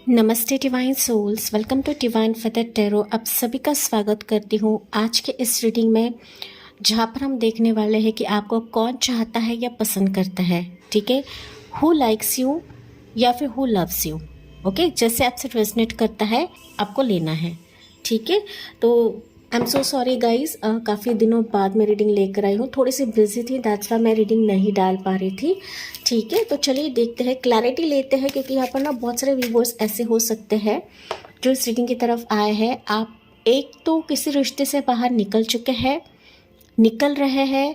नमस्ते divine souls, welcome to Divine Feather Tarot. आप सभी का स्वागत करती हूँ आज के इस रीडिंग में, जहाँ पर हम देखने वाले हैं कि आपको कौन चाहता है या पसंद करता है। ठीक है, हु लाइक्स यू या फिर हु लव्स यू। ओके, जैसे आपसे रेजोनेट करता है आपको लेना है। ठीक है, तो I am so sorry guys, काफ़ी दिनों बाद मैं रीडिंग लेकर आई हूँ। थोड़ी सी बिजी थी, दैट्स वाई मैं रीडिंग नहीं डाल पा रही थी। ठीक है, तो चलिए देखते हैं, क्लैरिटी लेते हैं, क्योंकि यहाँ पर ना बहुत सारे व्यूअर्स ऐसे हो सकते हैं जो इस रीडिंग की तरफ आए हैं। आप एक तो किसी रिश्ते से बाहर निकल चुके हैं, निकल रहे हैं,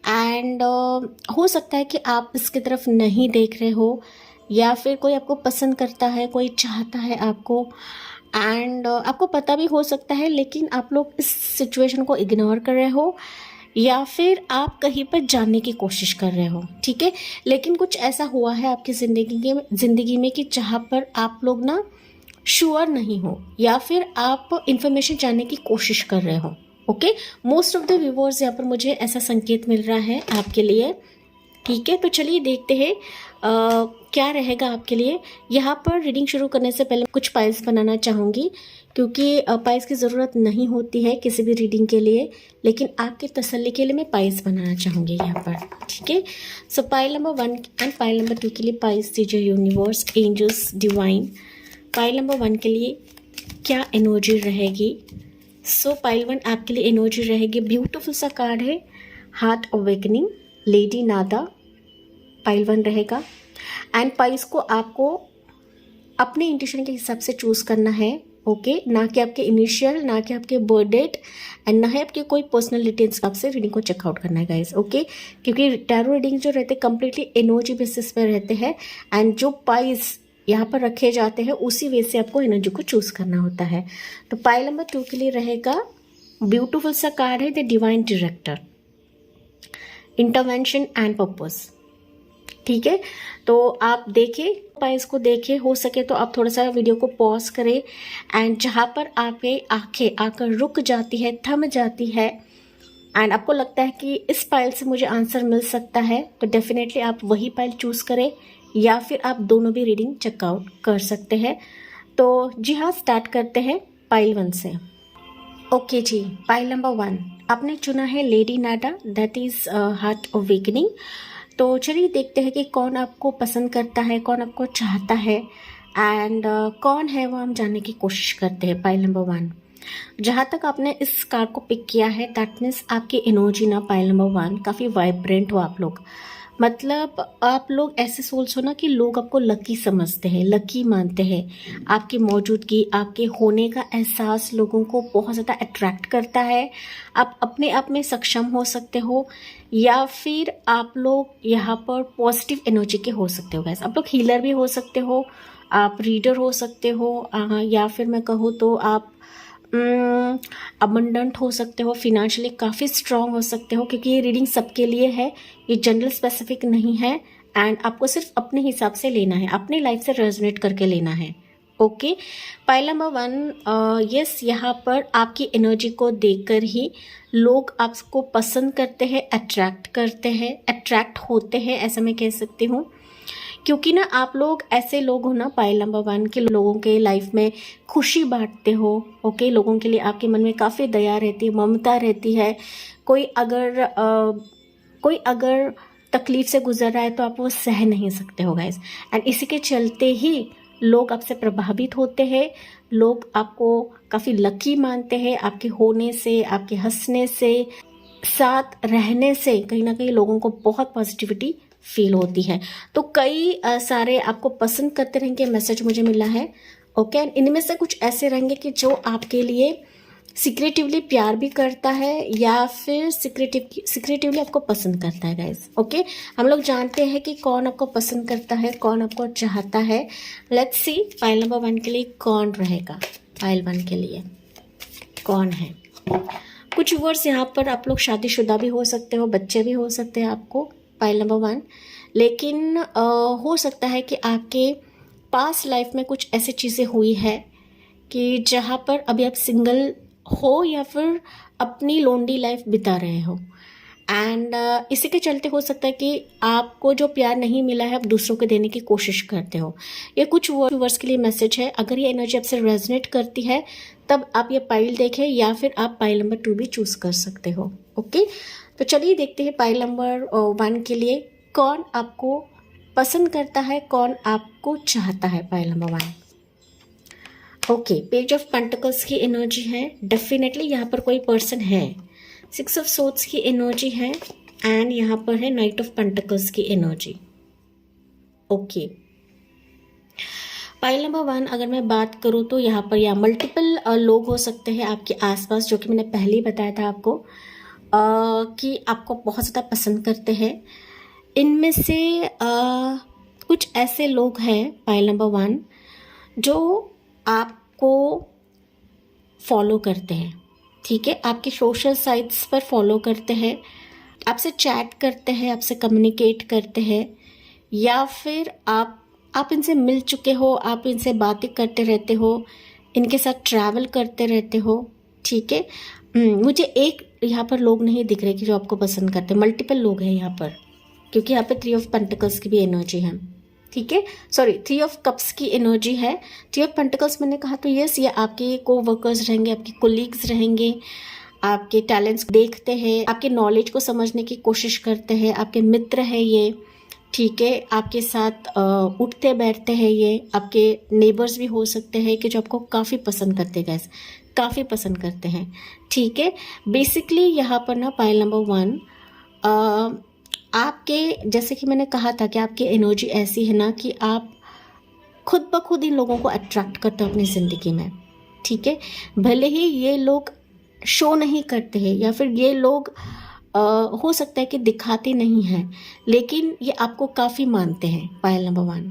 एंड हो सकता है कि आप इसकी तरफ नहीं देख रहे हो, या फिर कोई आपको पसंद करता है, कोई चाहता है आपको, एंड आपको पता भी हो सकता है, लेकिन आप लोग इस सिचुएशन को इग्नोर कर रहे हो, या फिर आप कहीं पर जानने की कोशिश कर रहे हो। ठीक है, लेकिन कुछ ऐसा हुआ है आपकी ज़िंदगी में कि जहाँ पर आप लोग ना श्योर नहीं हो, या फिर आप इंफॉर्मेशन जानने की कोशिश कर रहे हो। Okay, most of the viewers यहाँ पर मुझे ऐसा संकेत मिल रहा है आपके लिए। ठीक है, तो चलिए देखते हैं क्या रहेगा आपके लिए। यहाँ पर रीडिंग शुरू करने से पहले कुछ पाइल्स बनाना चाहूँगी, क्योंकि पाइल्स की ज़रूरत नहीं होती है किसी भी रीडिंग के लिए, लेकिन आपकी तसल्ली के लिए मैं पाइल्स बनाना चाहूँगी यहाँ पर। ठीक है, so pile number 1 and pile number 2 के लिए पाइल्स दीजिए universe, angels, divine. Pile number 1 के लिए क्या एनर्जी रहेगी? सो पाइल 1 आपके लिए एनर्जी रहेगी, ब्यूटीफुल सा कार्ड है, हार्ट अवेकनिंग, लेडी नादा। पाइल 1 रहेगा, एंड पाइल्स को आपको अपने इंट्यूशन के हिसाब से चूज करना है। ओके, ना कि आपके इनिशियल, ना कि आपके बर्थ डेट, एंड ना है आपके कोई पर्सनल डिटेल्स। आपसे रीडिंग को चेकआउट करना है गाइस। ओके, क्योंकि टैरो रीडिंग जो रहते हैं कम्प्लीटली एनर्जी बेसिस पर रहते हैं, एंड जो पाइल्स यहाँ पर रखे जाते हैं उसी वे से आपको एनर्जी को चूज करना होता है। तो पाइल नंबर 2 के लिए रहेगा, ब्यूटीफुल सा कार्ड है, the divine director, intervention and purpose. ठीक है, तो आप देखें, पाइल्स को देखें, हो सके तो आप थोड़ा सा वीडियो को पॉज करें, एंड जहाँ पर आपके आंखें आकर रुक जाती है, थम जाती है, एंड आपको लगता है कि इस पाइल से मुझे आंसर मिल सकता है, तो डेफिनेटली आप वही पाइल चूज करें, या फिर आप दोनों भी रीडिंग चेकआउट कर सकते हैं। तो जी हाँ, स्टार्ट करते हैं पाइल 1 से। ओके जी, पाइल नंबर 1 आपने चुना है lady Nada, that is heart awakening. तो चलिए देखते हैं कि कौन आपको पसंद करता है, कौन आपको चाहता है, एंड कौन है वो हम जानने की कोशिश करते हैं। पाइल नंबर 1, जहाँ तक आपने इस कार्ड को पिक किया है, दैट मीन्स आपकी एनर्जी ना पाइल नंबर 1 काफ़ी वाइब्रेंट हो आप लोग। मतलब आप लोग ऐसे सोल्स हो ना कि लोग आपको लकी समझते हैं, लकी मानते हैं। आपकी मौजूदगी, आपके होने का एहसास लोगों को बहुत ज़्यादा अट्रैक्ट करता है। आप अपने आप में सक्षम हो सकते हो, या फिर आप लोग यहाँ पर पॉजिटिव एनर्जी के हो सकते हो गाइस। आप लोग हीलर भी हो सकते हो, आप रीडर हो सकते हो, या फिर मैं कहूँ तो आप अबंडेंट हो सकते हो, फिनेंशियली काफ़ी स्ट्रांग हो सकते हो, क्योंकि ये रीडिंग सबके लिए है, ये जनरल स्पेसिफिक नहीं है, एंड आपको सिर्फ अपने हिसाब से लेना है, अपनी लाइफ से रेजोनेट करके लेना है। ओके, पाइल नंबर 1, यस, यहाँ पर आपकी एनर्जी को देखकर ही लोग आपको पसंद करते हैं, अट्रैक्ट करते हैं, अट्रैक्ट होते हैं, ऐसा मैं कह सकती हूँ। क्योंकि ना आप लोग ऐसे लोग हो ना, पाइल नंबर 1 के लोगों के लाइफ में खुशी बांटते हो। ओके, लोगों के लिए आपके मन में काफ़ी दया रहती है, ममता रहती है। कोई अगर तकलीफ से गुजर रहा है तो आप वो सह नहीं सकते हो गाइस, एंड इसी के चलते ही लोग आपसे प्रभावित होते हैं। लोग आपको काफ़ी लकी मानते हैं, आपके होने से, आपके हंसने से, साथ रहने से कहीं ना कहीं लोगों को बहुत पॉजिटिविटी फील होती है। तो कई सारे आपको पसंद करते रहेंगे मैसेज मुझे मिला है। ओके, इनमें से कुछ ऐसे रहेंगे कि जो आपके लिए सीक्रेटिवली प्यार भी करता है, या फिर सीक्रेटिवली आपको पसंद करता है गाइस। ओके, हम लोग जानते हैं कि कौन आपको पसंद करता है, कौन आपको चाहता है। लेट्स सी पाइल नंबर 1 के लिए कौन रहेगा। पाइल 1 के लिए कौन है? कुछ वर्ड्स यहाँ पर आप लोग शादीशुदा भी हो सकते हो, बच्चे भी हो सकते हैं आपको, पाइल नंबर 1। लेकिन हो सकता है कि आपके पास लाइफ में कुछ ऐसी चीज़ें हुई है कि जहाँ पर अभी आप सिंगल हो, या फिर अपनी लोनली लाइफ बिता रहे हो, एंड इसी के चलते हो सकता है कि आपको जो प्यार नहीं मिला है आप दूसरों को देने की कोशिश करते हो। ये कुछ व्यूअर्स के लिए मैसेज है। अगर ये एनर्जी आपसे रेजोनेट करती है तब आप ये पाइल देखें या फिर आप पाइल नंबर 2 भी चूज कर सकते हो। ओके, तो चलिए देखते हैं पाइल नंबर 1 के लिए कौन आपको पसंद करता है, कौन आपको चाहता है। Pile number 1। Okay, page of pentacles की एनर्जी है। डेफिनेटली यहाँ पर कोई पर्सन है। 6 ऑफ सोर्ड्स की एनर्जी है एंड यहाँ पर है नाइट ऑफ पेंटिकल्स की एनर्जी। ओके, पाइल नंबर 1 अगर मैं बात करूँ तो यहाँ पर या मल्टीपल लोग हो सकते हैं आपके आसपास, जो कि मैंने पहले ही बताया था आपको कि आपको बहुत ज़्यादा पसंद करते हैं। इनमें से कुछ ऐसे लोग हैं पाइल नंबर 1 जो आपको फॉलो करते हैं, ठीक है, आपके सोशल साइट्स पर फॉलो करते हैं, आपसे चैट करते हैं, आपसे कम्युनिकेट करते हैं, या फिर आप इनसे मिल चुके हो, आप इनसे बातें करते रहते हो, इनके साथ ट्रैवल करते रहते हो, ठीक है। मुझे एक यहाँ पर लोग नहीं दिख रहे कि जो आपको पसंद करते, मल्टीपल लोग हैं यहाँ पर, क्योंकि यहाँ पे 3 ऑफ पेंटिकल्स की भी एनर्जी है, ठीक है, सॉरी 3 ऑफ कप्स की एनर्जी है। 3 ऑफ पेंटिकल्स मैंने कहा तो यस, ये आपके को वर्कर्स रहेंगे, आपके कोलीग्स रहेंगे, आपके टैलेंट्स देखते हैं, आपके नॉलेज को समझने की कोशिश करते हैं, आपके मित्र हैं ये, ठीक है, आपके साथ उठते बैठते हैं ये, आपके नेबर्स भी हो सकते हैं कि जो आपको काफ़ी पसंद करते हैं, गैस काफ़ी पसंद करते हैं, ठीक है। बेसिकली यहाँ पर ना पाइल नंबर 1 आपके, जैसे कि मैंने कहा था कि आपकी एनर्जी ऐसी है ना कि आप खुद ब खुद इन लोगों को अट्रैक्ट करते हो अपनी ज़िंदगी में, ठीक है। भले ही ये लोग शो नहीं करते हैं या फिर ये लोग हो सकता है कि दिखाते नहीं हैं, लेकिन ये आपको काफ़ी मानते हैं पाइल नंबर 1,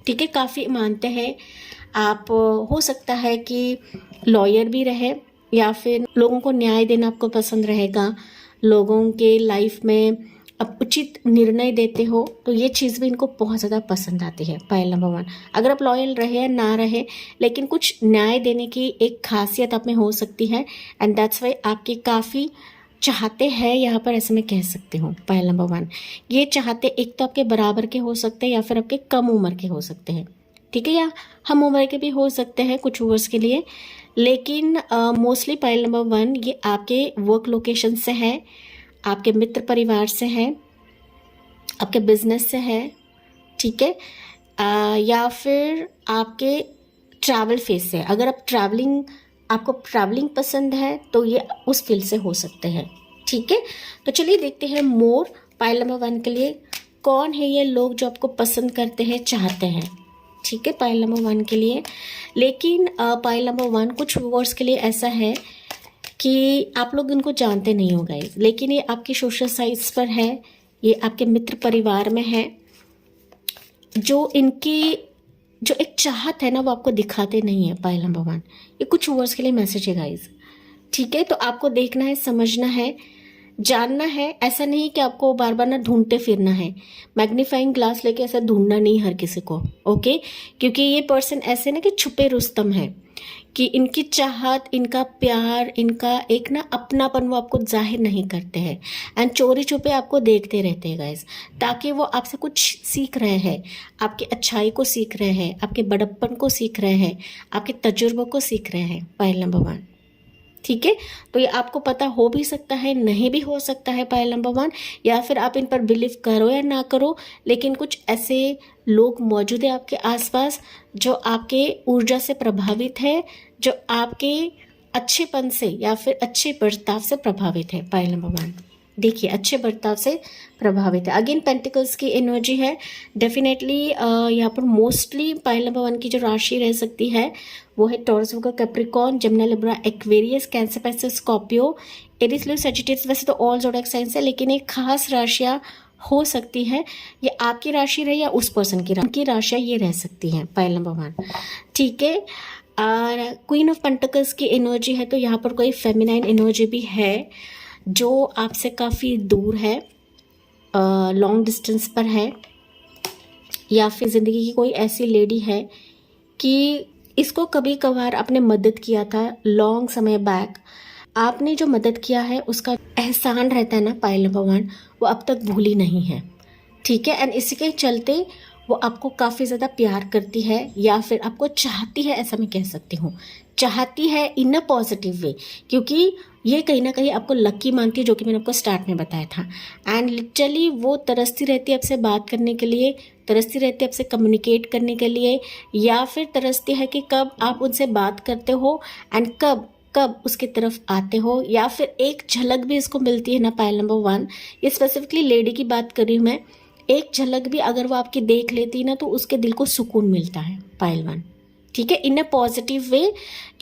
ठीक है, काफ़ी मानते हैं। आप हो सकता है कि लॉयर भी रहे या फिर लोगों को न्याय देना आपको पसंद रहेगा, लोगों के लाइफ में आप उचित निर्णय देते हो, तो ये चीज़ भी इनको बहुत ज़्यादा पसंद आती है पाइल नंबर 1। अगर आप लॉयल रहे या ना रहे, लेकिन कुछ न्याय देने की एक खासियत आप में हो सकती है एंड दैट्स वाई आपके काफ़ी चाहते हैं यहाँ पर, ऐसे मैं कह सकती हूँ पाइल नंबर 1। ये चाहते एक तो आपके बराबर के हो सकते हैं या फिर आपके कम उम्र के हो सकते हैं, ठीक है, या हम उम्र के भी हो सकते हैं कुछ व्यूअर्स के लिए, लेकिन मोस्टली पाइल नंबर 1 ये आपके वर्क लोकेशन से है, आपके मित्र परिवार से है, आपके बिजनेस से है, ठीक है, या फिर आपके ट्रैवल फेज से। अगर आप आपको ट्रैवलिंग पसंद है तो ये उस फील्ड से हो सकते हैं, ठीक है। तो चलिए देखते हैं मोर पाइल नंबर 1 के लिए कौन है ये लोग जो आपको पसंद करते हैं, चाहते हैं, ठीक है, पाइल नंबर 1 के लिए। लेकिन पाइल नंबर 1 कुछ व्यूअर्स के लिए ऐसा है कि आप लोग इनको जानते नहीं हो गाइस, लेकिन ये आपकी सोशल साइट्स पर है, ये आपके मित्र परिवार में है, जो इनकी जो एक चाहत है ना वो आपको दिखाते नहीं है पाइल नंबर 1। ये कुछ व्यूअर्स के लिए मैसेज है गाइस, ठीक है। तो आपको देखना है, समझना है, जानना है। ऐसा नहीं कि आपको बार बार ना ढूंढते फिरना है, मैग्नीफाइंग ग्लास लेके ऐसा ढूंढना नहीं हर किसी को, ओके। क्योंकि ये पर्सन ऐसे ना कि छुपे रुस्तम है, कि इनकी चाहत, इनका प्यार, इनका एक ना अपनापन वो आपको जाहिर नहीं करते हैं एंड चोरी छुपे आपको देखते रहते हैं गाइस, ताकि वो आपसे कुछ सीख रहे हैं, आपकी अच्छाई को सीख रहे हैं, आपके बड़प्पन को सीख रहे हैं, आपके तजुर्बों को सीख रहे हैं पाइल नंबर 1, ठीक है। तो ये आपको पता हो भी सकता है, नहीं भी हो सकता है पाइल नंबर 1, या फिर आप इन पर बिलीव करो या ना करो, लेकिन कुछ ऐसे लोग मौजूद है आपके आसपास जो आपके ऊर्जा से प्रभावित है, जो आपके अच्छेपन से या फिर अच्छे बर्ताव से प्रभावित है पाइल नंबर 1। देखिए, अच्छे बर्ताव से प्रभावित है। अगेन पेंटिकल्स की एनर्जी है। डेफिनेटली यहाँ पर मोस्टली पाइल नंबर 1 की जो राशि रह सकती है वो है Taurus, Virgo, Capricorn, Jamuna, Libra, Aquarius, Cancer, Pisces, Scorpio, Aries, Leo, Sagittarius. वैसे तो ऑल ज़ोडिएक साइंस है, लेकिन एक खास राशियाँ हो सकती है, ये आपकी राशि रहे या उस पर्सन की राशियाँ ये रह सकती हैं पाइल नंबर 1, ठीक है। और क्वीन ऑफ पेंटिकल्स की एनर्जी है, तो यहाँ पर कोई फेमिनाइन एनर्जी भी है जो आपसे काफ़ी दूर है, लॉन्ग डिस्टेंस पर है, या फिर ज़िंदगी की कोई ऐसी लेडी है कि इसको कभी कभार आपने मदद किया था लॉन्ग समय बैक, आपने जो मदद किया है उसका एहसान रहता है ना पायल नंबर 1, वो अब तक भूली नहीं है, ठीक है। एंड इसी के चलते वो आपको काफ़ी ज़्यादा प्यार करती है या फिर आपको चाहती है, ऐसा मैं कह सकती हूँ, चाहती है इन अ पॉजिटिव वे, क्योंकि ये कहीं ना कहीं आपको लकी मानती है, जो कि मैंने आपको स्टार्ट में बताया था। एंड लिटरली वो तरसती रहती है आपसे बात करने के लिए, तरसती रहती है आपसे कम्युनिकेट करने के लिए, या फिर तरसती है कि कब आप उनसे बात करते हो एंड कब कब उसकी तरफ आते हो, या फिर एक झलक भी इसको मिलती है ना पायल नंबर 1, ये स्पेसिफिकली लेडी की बात कर रही हूँ मैं, एक झलक भी अगर वो आपकी देख लेती ना तो उसके दिल को सुकून मिलता है पायल 1, ठीक है, इन a positive way,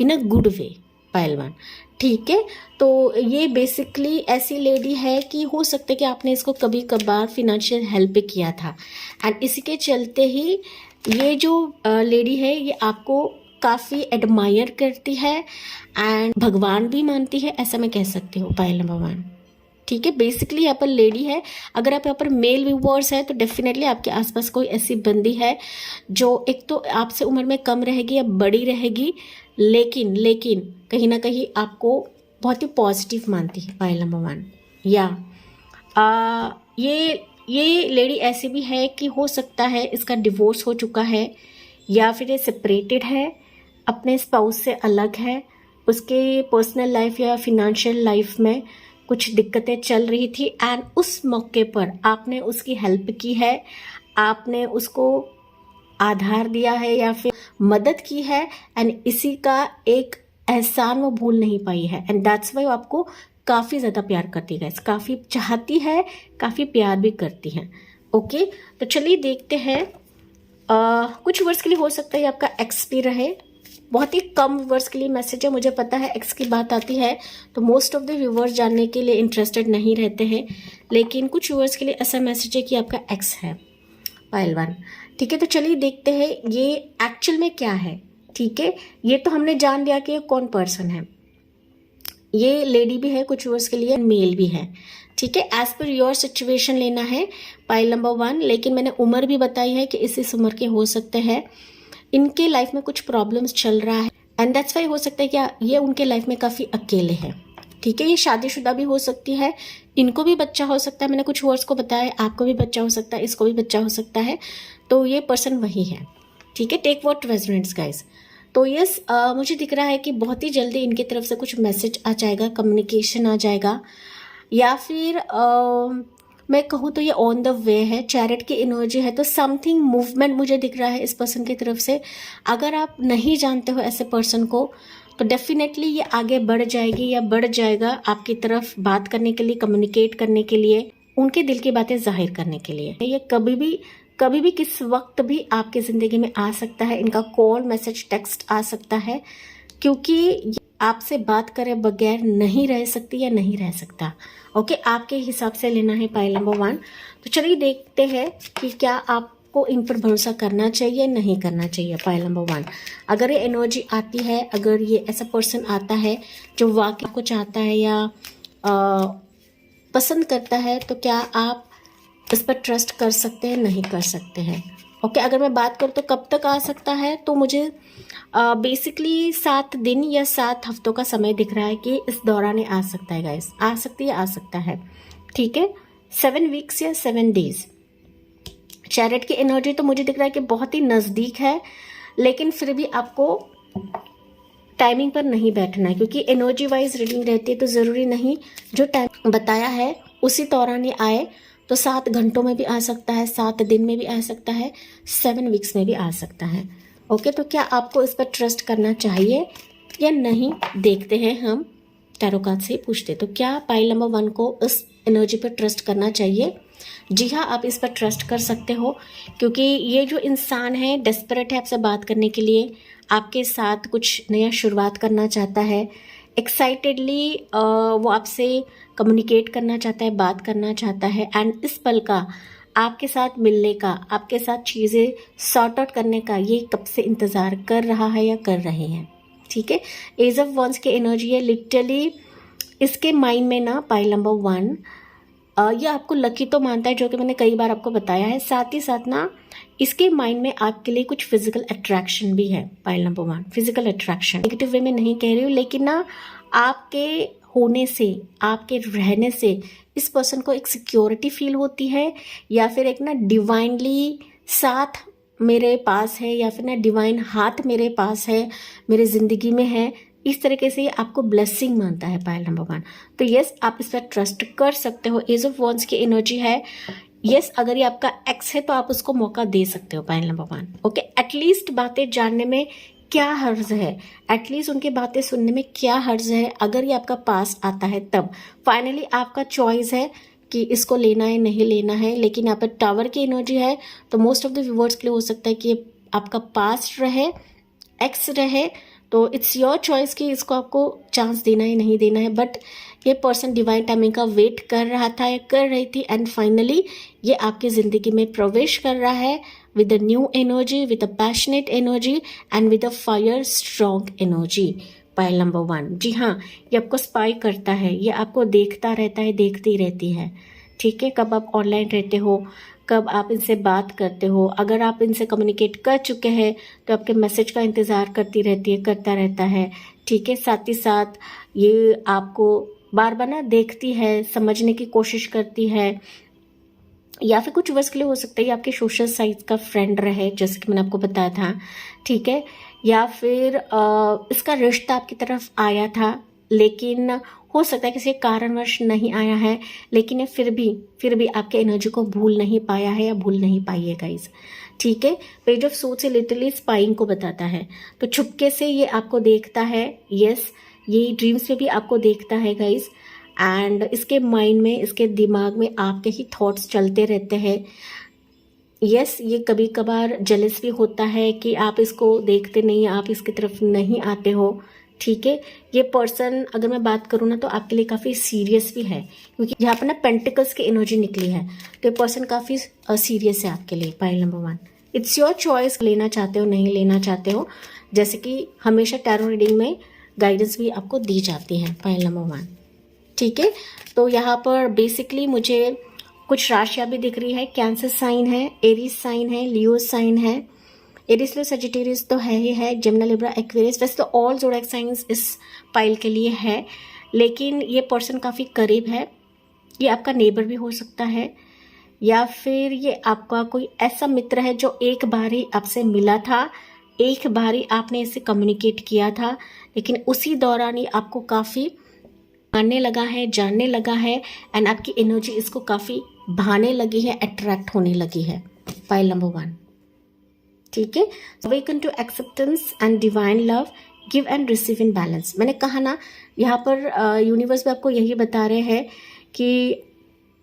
in a good way पायल 1, ठीक है। तो ये बेसिकली ऐसी लेडी है कि हो सकता है कि आपने इसको कभी कभार फिनेंशियल हेल्प भी किया था, एंड इसी के चलते ही ये जो लेडी है ये आपको काफ़ी एडमायर करती है एंड भगवान भी मानती है, ऐसा मैं कह सकती हूँ पायल नंबर 1, ठीक है। बेसिकली यहाँ पर लेडी है। अगर आप यहाँ पर मेल व्यूअर्स है तो डेफिनेटली आपके आसपास कोई ऐसी बंदी है जो एक तो आपसे उम्र में कम रहेगी या बड़ी रहेगी, लेकिन लेकिन कहीं ना कहीं आपको बहुत ही पॉजिटिव मानती है पायल नंबर 1। या ये लेडी ऐसी भी है कि हो सकता है इसका डिवोर्स हो चुका है, या फिर ये सेपरेटेड है, अपने स्पाउस से अलग है, उसके पर्सनल लाइफ या फिनेंशियल लाइफ में कुछ दिक्कतें चल रही थी एंड उस मौके पर आपने उसकी हेल्प की है, आपने उसको आधार दिया है या फिर मदद की है, एंड इसी का एक एहसान वो भूल नहीं पाई है, एंड दैट्स वाई वो आपको काफ़ी ज़्यादा प्यार करती है, काफ़ी चाहती है, काफ़ी प्यार भी करती है। ओके, तो चलिए देखते हैं। कुछ वर्ष के लिए हो सकता है आपका एक्स भी रहे, बहुत ही कम व्यूवर्स के लिए मैसेज है, मुझे पता है एक्स की बात आती है तो मोस्ट ऑफ द व्यूवर्स जानने के लिए इंटरेस्टेड नहीं रहते हैं, लेकिन कुछ व्यूवर्स के लिए ऐसा मैसेज है कि आपका एक्स है पायल 1, ठीक है। तो चलिए देखते हैं ये एक्चुअल में क्या है, ठीक है। ये तो हमने जान लिया कि ये कौन पर्सन है, ये लेडी भी है, कुछ व्यूवर्स के लिए मेल भी है, ठीक है। एज पर योर सिचुएशन लेना है पायल नंबर 1, लेकिन मैंने उम्र भी बताई है कि इस उम्र के हो सकते हैं, इनके लाइफ में कुछ प्रॉब्लम्स चल रहा है एंड दैट्स वाई हो सकता है कि ये उनके लाइफ में काफ़ी अकेले हैं, ठीक है। ये शादीशुदा भी हो सकती है, इनको भी बच्चा हो सकता है, मैंने कुछ वर्ड्स को बताया, आपको भी बच्चा हो सकता है, इसको भी बच्चा हो सकता है, तो ये पर्सन वही है, ठीक है। Take what resonates guys. तो यस, मुझे दिख रहा है कि बहुत ही जल्दी इनकी तरफ से कुछ मैसेज आ जाएगा, कम्युनिकेशन आ जाएगा, या फिर मैं कहूँ तो ये ऑन द वे है, चैरिट की एनर्जी है, तो समथिंग मूवमेंट मुझे दिख रहा है इस पर्सन की तरफ से। अगर आप नहीं जानते हो ऐसे पर्सन को तो डेफिनेटली ये आगे बढ़ जाएगी या बढ़ जाएगा आपकी तरफ बात करने के लिए, कम्युनिकेट करने के लिए, उनके दिल की बातें जाहिर करने के लिए। ये कभी भी किस वक्त भी आपकी ज़िंदगी में आ सकता है, इनका कॉल, मैसेज, टेक्स्ट आ सकता है, क्योंकि आपसे बात करे बगैर नहीं रह सकती या नहीं रह सकता। ओके, आपके हिसाब से लेना है पायल नंबर 1। तो चलिए देखते हैं कि क्या आपको इन पर भरोसा करना चाहिए, नहीं करना चाहिए पायल नंबर 1। अगर ये एनर्जी आती है, अगर ये ऐसा पर्सन आता है जो वाकई को चाहता है या पसंद करता है, तो क्या आप इस पर ट्रस्ट कर सकते हैं, नहीं कर सकते हैं। ओके, अगर मैं बात करूँ तो कब तक आ सकता है, तो मुझे बेसिकली 7 दिन या 7 हफ्तों का समय दिख रहा है कि इस दौरान ही आ सकता है गाइस, आ सकता है, ठीक है। 7 वीक्स या 7 डेज। चैरिट की एनर्जी तो मुझे दिख रहा है कि बहुत ही नज़दीक है, लेकिन फिर भी आपको टाइमिंग पर नहीं बैठना है, क्योंकि एनर्जी वाइज रीडिंग रहती है, तो ज़रूरी नहीं जो टाइम बताया है उसी दौरान ही आए, तो 7 घंटों में भी आ सकता है, 7 दिन में भी आ सकता है, 7 वीक्स में भी आ सकता है। ओके, तो क्या आपको इस पर ट्रस्ट करना चाहिए या नहीं, देखते हैं हम टैरो कार्ड से पूछते। तो क्या पाइल नंबर 1 को इस एनर्जी पर ट्रस्ट करना चाहिए? जी हाँ, आप इस पर ट्रस्ट कर सकते हो, क्योंकि ये जो इंसान है डेस्परेट है आपसे बात करने के लिए, आपके साथ कुछ नया शुरुआत करना चाहता है, एक्साइटेडली वो आपसे कम्युनिकेट करना चाहता है, बात करना चाहता है, एंड इस पल का आपके साथ मिलने का, आपके साथ चीज़ें सॉर्ट आउट करने का ये कब से इंतज़ार कर रहा है या कर रहे हैं, ठीक है। एज ऑफ वंस की एनर्जी है, लिटरली इसके माइंड में ना पाइल नंबर 1 ये आपको लकी तो मानता है, जो कि मैंने कई बार आपको बताया है, साथ ही साथ ना इसके माइंड में आपके लिए कुछ फिजिकल अट्रैक्शन भी है pile number 1। Physical attraction negative way में नहीं कह रही हूँ, लेकिन ना आपके होने से, आपके रहने से इस पर्सन को एक सिक्योरिटी फील होती है, या फिर एक ना डिवाइनली साथ मेरे पास है, या फिर ना डिवाइन हाथ मेरे पास है, मेरे ज़िंदगी में है, इस तरीके से ये आपको ब्लेसिंग मानता है पायल नंबर 1। तो यस, आप इस पर ट्रस्ट कर सकते हो। एज ऑफ वॉन्ड्स की एनर्जी है। यस, अगर ये आपका एक्स है तो आप उसको मौका दे सकते हो पायल नंबर 1। ओके, एटलीस्ट बातें जानने में क्या हर्ज है, एटलीस्ट उनकी बातें सुनने में क्या हर्ज है। अगर ये आपका पास आता है तब फाइनली आपका चॉइस है कि इसको लेना है नहीं लेना है। लेकिन यहाँ पर टावर की एनर्जी है, तो मोस्ट ऑफ द व्यूवर्स के लिए हो सकता है कि ये आपका पास्ट रहे, एक्स रहे, तो इट्स योर चॉइस कि इसको आपको चांस देना है नहीं देना है। बट ये पर्सन डिवाइन टाइमिंग का वेट कर रहा था या कर रही थी, एंड फाइनली ये आपकी ज़िंदगी में प्रवेश कर रहा है with a new energy, with a passionate energy and with a fire strong energy. Pile number 1, जी हाँ, ये आपको स्पाई करता है, ये आपको देखता रहता है, देखती रहती है। ठीक है, कब आप ऑनलाइन रहते हो, कब आप इनसे बात करते हो, अगर आप इनसे कम्युनिकेट कर चुके हैं तो आपके मैसेज का इंतज़ार करती रहती है, करता रहता है। ठीक है, साथ ही साथ ये आपको बार बार ना देखती है, समझने की कोशिश करती है, या फिर कुछ वर्ष के लिए हो सकता है ये आपके सोशल साइट का फ्रेंड रहे, जैसे कि मैंने आपको बताया था। ठीक है, या फिर इसका रिश्ता आपकी तरफ आया था, लेकिन हो सकता है किसी कारणवश नहीं आया है, लेकिन ये फिर भी आपके एनर्जी को भूल नहीं पाया है या भूल नहीं पाई है गाइस। ठीक है, पेज ऑफ सोर्स से लिटरली स्पाइंग को बताता है, तो छुपके से ये आपको देखता है। यस, ये ड्रीम्स में भी आपको देखता है गाइस, एंड इसके माइंड में, इसके दिमाग में आपके ही थॉट्स चलते रहते हैं। यस, ये कभी कभार जेलस भी होता है कि आप इसको देखते नहीं, आप इसकी तरफ नहीं आते हो। ठीक है, ये पर्सन अगर मैं बात करूँ ना तो आपके लिए काफ़ी सीरियस भी है, क्योंकि यहाँ पर ना पेंटिकल्स की एनर्जी निकली है, तो ये पर्सन काफ़ी सीरियस है आपके लिए। Pile number 1, it's your choice, लेना चाहते हो नहीं लेना चाहते हो, जैसे कि हमेशा टैरो रीडिंग में गाइडेंस भी आपको दी जाती है। पाइल नंबर 1, ठीक है, तो यहाँ पर बेसिकली मुझे कुछ राशियाँ भी दिख रही है। कैंसर साइन है, एरीज साइन है, लियो साइन है। एरीज लियो सजिटेरियस तो है ही है, जेमिनी लिब्रा एक्वेरियस, वैसे तो ऑल ज़ोडिएक साइंस इस पाइल के लिए है, लेकिन ये पर्सन काफ़ी करीब है। ये आपका नेबर भी हो सकता है, या फिर ये आपका कोई ऐसा मित्र है जो एक बार ही आपसे मिला था, एक बार ही आपने इससे कम्युनिकेट किया था, लेकिन उसी दौरान ही आपको काफ़ी आने लगा है, जानने लगा है, एंड आपकी एनर्जी इसको काफ़ी भाने लगी है, अट्रैक्ट होने लगी है। पाइल नंबर 1, ठीक है, awaken to acceptance and divine love, give and receive in balance. मैंने कहा ना, यहाँ पर यूनिवर्स भी आपको यही बता रहे हैं कि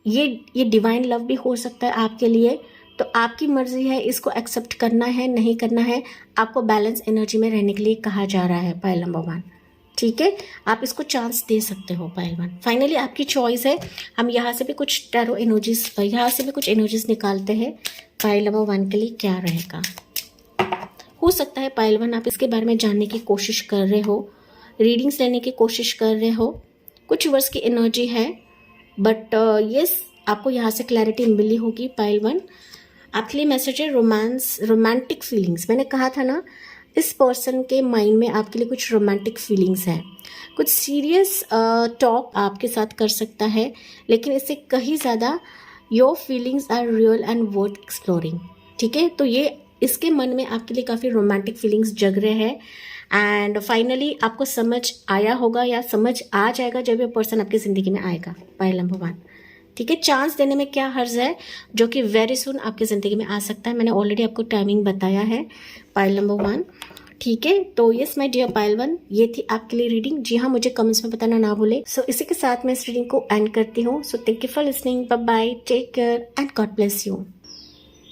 ये डिवाइन लव भी हो सकता है आपके लिए, तो आपकी मर्जी है इसको एक्सेप्ट करना है नहीं करना है। आपको बैलेंस एनर्जी में रहने के लिए कहा जा रहा है। पाइल नंबर 1, ठीक है, आप इसको चांस दे सकते हो। पाइल 1, फाइनली आपकी चॉइस है। हम यहाँ से भी कुछ टैरो एनर्जीज, यहाँ से भी कुछ एनर्जीज निकालते हैं। पाइल नंबर 1 के लिए क्या रहेगा। हो सकता है पाइल 1 आप इसके बारे में जानने की कोशिश कर रहे हो, रीडिंग्स लेने की कोशिश कर रहे हो, कुछ वर्ष की एनर्जी है, बट यस आपको यहाँ से क्लैरिटी मिली होगी। पाइल 1 आपके लिए मैसेज है रोमांस, रोमांटिक फीलिंग्स। मैंने कहा था ना, इस पर्सन के माइंड में आपके लिए कुछ रोमांटिक फीलिंग्स हैं, कुछ सीरियस टॉक आपके साथ कर सकता है, लेकिन इससे कहीं ज़्यादा your feelings are real and worth exploring. ठीक है, तो ये इसके मन में आपके लिए काफ़ी रोमांटिक फीलिंग्स जग रहे हैं, एंड फाइनली आपको समझ आया होगा या समझ आ जाएगा जब ये पर्सन आपकी ज़िंदगी में आएगा। पाइल नंबर 1, ठीक है, चांस देने में क्या हर्ज है, जो कि वेरी सुन आपकी ज़िंदगी में आ सकता है। मैंने ऑलरेडी आपको टाइमिंग बताया है। पाइल नंबर 1, ठीक है, तो यस माय डियर पाइल 1, ये थी आपके लिए रीडिंग। जी हाँ, मुझे कमेंट्स में बताना ना भूले। सो इसी के साथ मैं इस रीडिंग को एंड करती हूँ। So thank you for listening, bye bye, take care and God bless you.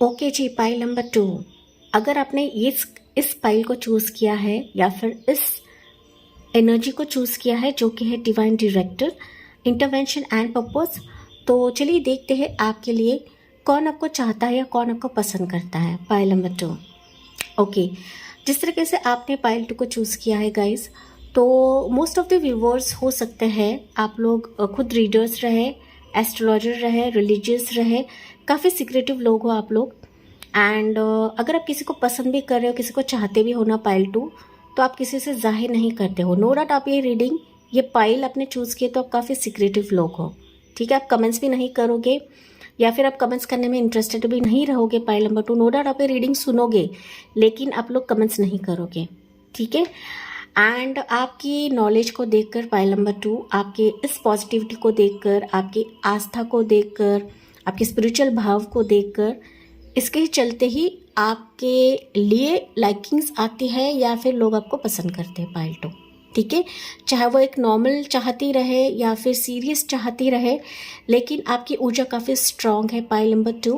Okay जी, पाइल नंबर 2, अगर आपने इस पाइल को चूज़ किया है या फिर इस एनर्जी को चूज़ किया है, जो कि है divine director, intervention and purpose, तो चलिए देखते हैं आपके लिए कौन आपको चाहता है या कौन आपको पसंद करता है। पाइल नंबर 2, ओके, जिस तरीके से आपने पाइल 2 को चूज़ किया है गाइस, तो मोस्ट ऑफ द व्यूवर्स हो सकते हैं आप लोग खुद रीडर्स रहे, एस्ट्रोलॉजर रहे, रिलीजियस रहे, काफ़ी सीक्रेटिव लोग हो आप लोग। एंड अगर आप किसी को पसंद भी कर रहे हो, किसी को चाहते भी हो ना पाइल 2, तो आप किसी से जाहिर नहीं करते हो। नो डाउट आप ये रीडिंग ये पाइल आपने चूज़ किए तो आप काफ़ी सिक्रेटिव लोग हो, ठीक है। आप कमेंट्स भी नहीं करोगे या फिर आप कमेंट्स करने में इंटरेस्टेड भी नहीं रहोगे। पाइल नंबर 2, नो डाउट आप ये रीडिंग सुनोगे लेकिन आप लोग कमेंट्स नहीं करोगे, ठीक है। एंड आपकी नॉलेज को देखकर पाइल नंबर 2, आपके इस पॉजिटिविटी को देखकर, आपकी आस्था को देखकर, आपके स्पिरिचुअल भाव को देखकर, इसके ही चलते ही आपके लिए लाइकिंग्स आती है या फिर लोग आपको पसंद करते हैं पाइल 2, ठीक है। चाहे वो एक नॉर्मल चाहती रहे या फिर सीरियस चाहती रहे, लेकिन आपकी ऊर्जा काफ़ी स्ट्रांग है पाइल नंबर 2।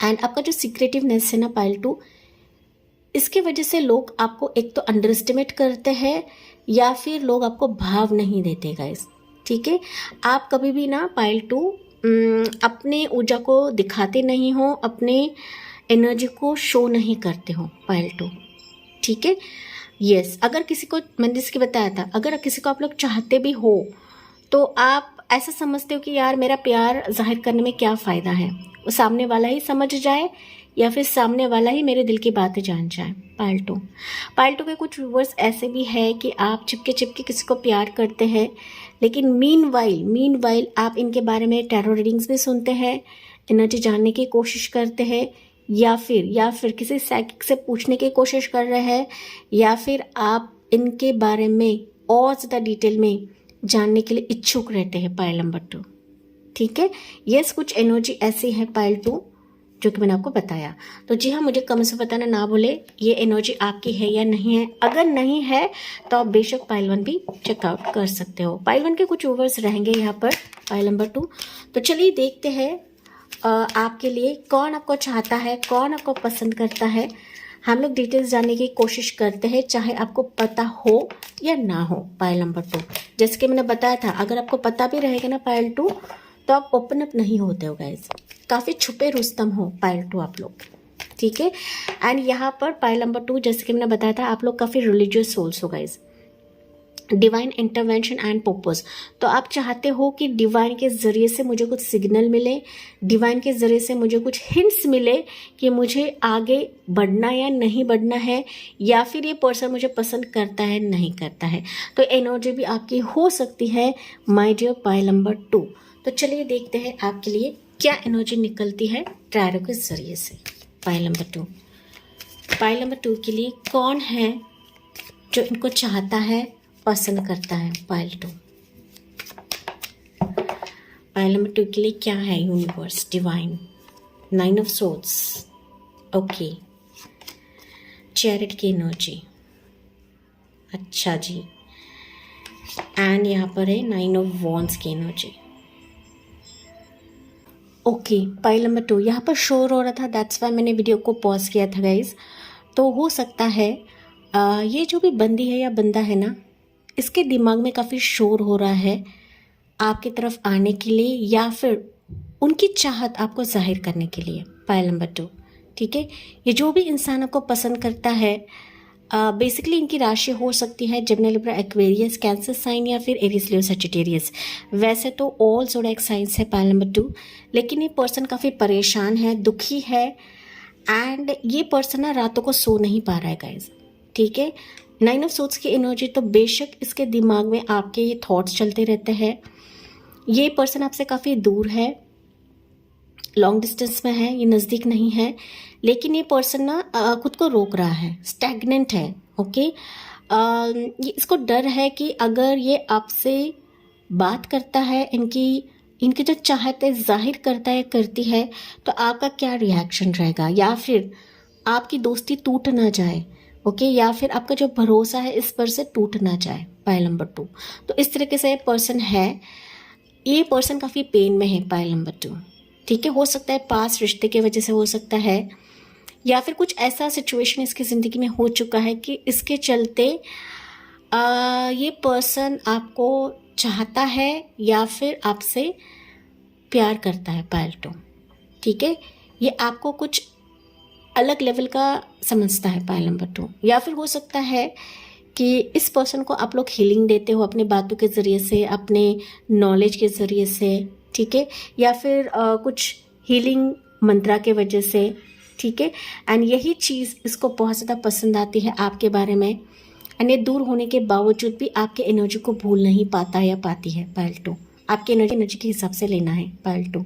एंड आपका जो सीक्रेटिवनेस है ना पाइल 2, इसके वजह से लोग आपको एक तो अंडर एस्टिमेट करते हैं या फिर लोग आपको भाव नहीं देते गाइस, ठीक है। आप कभी भी ना पाइल 2 अपने ऊर्जा को दिखाते नहीं हो, अपने एनर्जी को शो नहीं करते हो पाइल 2, ठीक है। यस, अगर किसी को, मैंने जिसकी बताया था, अगर किसी को आप लोग चाहते भी हो तो आप ऐसा समझते हो कि यार मेरा प्यार जाहिर करने में क्या फ़ायदा है, वो सामने वाला ही समझ जाए या फिर सामने वाला ही मेरे दिल की बातें जान जाए। पाइल 2 के कुछ व्यूवर्स ऐसे भी है कि आप चिपके चिपके किसी को प्यार करते हैं, लेकिन मीनवाइल आप इनके बारे में टैरो रीडिंग्स भी सुनते हैं, एनर्जी जानने की कोशिश करते हैं, या फिर किसी साइकिक से पूछने की कोशिश कर रहे हैं, या फिर आप इनके बारे में और ज़्यादा डिटेल में जानने के लिए इच्छुक रहते हैं पाइल नंबर 2, ठीक है। यस, कुछ एनर्जी ऐसी है पाइल 2 जो कि मैंने आपको बताया। तो जी हाँ, मुझे कमेंट्स में बताना ना भूले ये एनर्जी आपकी है या नहीं है। अगर नहीं है तो आप बेशक पाइल 1 भी चेकआउट कर सकते हो। पाइल 1 के कुछ व्यूवर्स रहेंगे यहाँ पर पाइल नंबर 2। तो चलिए देखते हैं आपके लिए कौन आपको चाहता है, कौन आपको पसंद करता है। हम लोग डिटेल्स जानने की कोशिश करते हैं, चाहे आपको पता हो या ना हो पाइल नंबर 2। जैसे कि मैंने बताया था, अगर आपको पता भी रहेगा ना पाइल 2, तो आप ओपन अप नहीं होते हो गाइज, काफ़ी छुपे रुस्तम हो पाइल 2 आप लोग, ठीक है। एंड यहाँ पर पाइल नंबर 2, जैसे कि मैंने बताया था, आप लोग काफ़ी रिलीजियस सोल्स हो guys. Divine intervention and purpose, तो आप चाहते हो कि डिवाइन के ज़रिए से मुझे कुछ सिग्नल मिले, डिवाइन के ज़रिए से मुझे कुछ हिंट्स मिले कि मुझे आगे बढ़ना या नहीं बढ़ना है, या फिर ये पर्सन मुझे पसंद करता है नहीं करता है। तो एनर्जी भी आपकी हो सकती है माय डियर पाइल नंबर 2। तो चलिए देखते हैं आपके लिए क्या एनर्जी निकलती है टैरो के ज़रिए से। पाइल नंबर 2, पाइल नंबर 2 के लिए कौन है जो इनको चाहता है, पसंद करता है पाइल 2। पाइल नंबर 2 के लिए क्या है universe, divine, 9 of swords, okay, chariot की एनर्जी, अच्छा जी। एंड यहाँ पर है 9 ऑफ वॉन्ड्स की एनर्जी, ओके। पाइल नंबर 2 यहाँ पर शोर हो रहा था, दैट्स वाई मैंने वीडियो को पॉज किया था गाइज। तो हो सकता है ये जो भी बंदी है या बंदा है ना, इसके दिमाग में काफ़ी शोर हो रहा है आपकी तरफ आने के लिए, या फिर उनकी चाहत आपको जाहिर करने के लिए। पाइल नंबर 2, ठीक है। ये जो भी इंसान आपको पसंद करता है, बेसिकली इनकी राशि हो सकती है Gemini, Libra, Aquarius, Cancer sign या फिर एरीज, लियो, सजिटेरियस। वैसे तो ऑल ज़ोडिएक साइंस है पाइल नंबर 2, लेकिन ये पर्सन काफ़ी परेशान है, दुखी है, एंड ये पर्सन ना रातों को सो नहीं पा रहा है गाइज, ठीक है। 9 ऑफ सोर्ड्स की एनर्जी, तो बेशक इसके दिमाग में आपके ये थॉट्स चलते रहते हैं। ये पर्सन आपसे काफ़ी दूर है, लॉन्ग डिस्टेंस में है, ये नज़दीक नहीं है, लेकिन ये पर्सन ना खुद को रोक रहा है, स्टैग्नेंट है, ओके। ये इसको डर है कि अगर ये आपसे बात करता है, इनकी जो चाहत है जाहिर करता है, करती है, तो आपका क्या रिएक्शन रहेगा, या फिर आपकी दोस्ती टूट ना जाए, ओके, या फिर आपका जो भरोसा है इस पर से टूट ना जाए। पाइल नंबर 2, तो इस तरीके से ये पर्सन है, ये पर्सन काफ़ी पेन में है पाइल नंबर 2, ठीक है। हो सकता है पास रिश्ते की वजह से हो सकता है, या फिर कुछ ऐसा सिचुएशन इसकी ज़िंदगी में हो चुका है कि इसके चलते ये पर्सन आपको चाहता है या फिर आपसे प्यार करता है पाइल 2, ठीक है। ये आपको कुछ अलग लेवल का समझता है पाइल नंबर 2, या फिर हो सकता है कि इस पर्सन को आप लोग हीलिंग देते हो अपनी बातों के ज़रिए से, अपने नॉलेज के ज़रिए से, ठीक है, या फिर कुछ हीलिंग मंत्रा के वजह से, ठीक है। एंड यही चीज़ इसको बहुत ज़्यादा पसंद आती है आपके बारे में। एंड ये दूर होने के बावजूद भी आपके एनर्जी को भूल नहीं पाता या पाती है पायल 2। आपकी एनर्जी के हिसाब से लेना है पायल 2,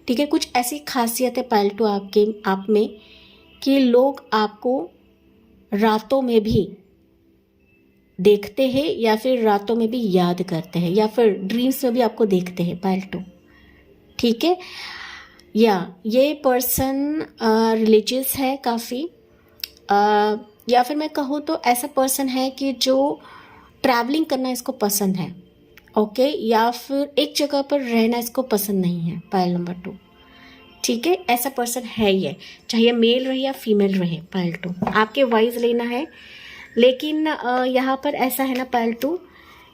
ठीक है। कुछ ऐसी खासियत है पायल 2 आप में कि लोग आपको रातों में भी देखते हैं या फिर रातों में भी याद करते हैं या फिर ड्रीम्स में भी आपको देखते हैं पायल 2, ठीक है। या ये पर्सन रिलीजियस है काफ़ी, या फिर मैं कहूँ तो ऐसा पर्सन है कि जो ट्रैवलिंग करना इसको पसंद है, ओके, या फिर एक जगह पर रहना इसको पसंद नहीं है पायल नंबर 2, ठीक है। ऐसा पर्सन है ये, चाहे मेल रहे या फीमेल रहे पायल 2, आपके वाइज लेना है। लेकिन यहाँ पर ऐसा है ना पायल 2